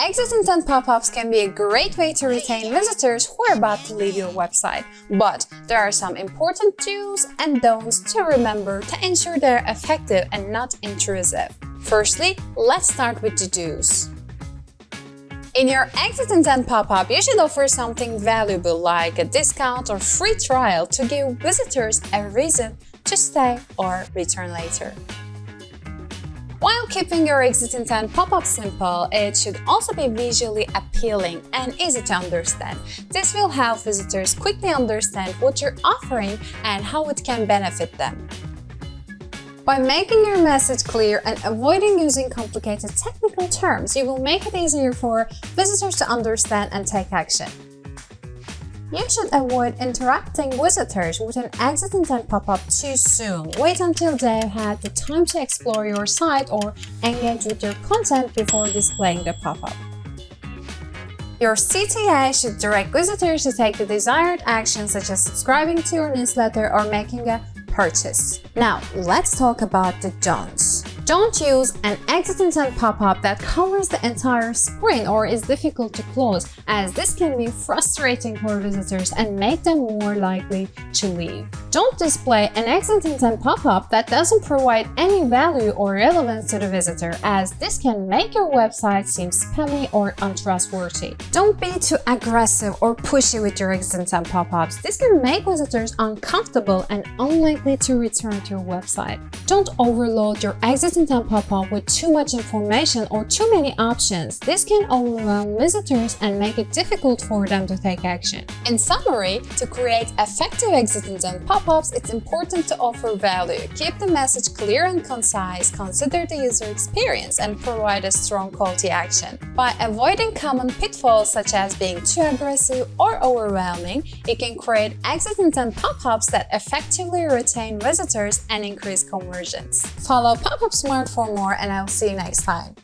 Exit intent pop-ups can be a great way to retain visitors who are about to leave your website, but there are some important do's and don'ts to remember to ensure they're effective and not intrusive. Firstly, let's start with the do's. In your exit intent pop-up, you should offer something valuable like a discount or free trial to give visitors a reason to stay or return later. While keeping your exit intent pop-up simple, it should also be visually appealing and easy to understand. This will help visitors quickly understand what you're offering and how it can benefit them. By making your message clear and avoiding using complicated technical terms, you will make it easier for visitors to understand and take action. You should avoid interrupting visitors with an exit intent pop-up too soon. Wait until they've had the time to explore your site or engage with your content before displaying the pop-up. Your CTA should direct visitors to take the desired action, such as subscribing to your newsletter or making a purchase. Now, let's talk about the don'ts. Don't use an exit intent pop-up that covers the entire screen or is difficult to close, as this can be frustrating for visitors and make them more likely to leave. Don't display an exit intent pop-up that doesn't provide any value or relevance to the visitor, as this can make your website seem spammy or untrustworthy. Don't be too aggressive or pushy with your exit intent pop-ups. This can make visitors uncomfortable and unlikely to return to your website. Don't overload your exit intent pop-up with too much information or too many options. This can overwhelm visitors and make it difficult for them to take action. In summary, to create effective exit intent pop-ups, it's important to offer value. Keep the message clear and concise, consider the user experience, and provide a strong call to action. By avoiding common pitfalls such as being too aggressive or overwhelming, you can create exit intent pop-ups that effectively retain visitors and increase conversions. Follow Popup Smart for more, and I'll see you next time.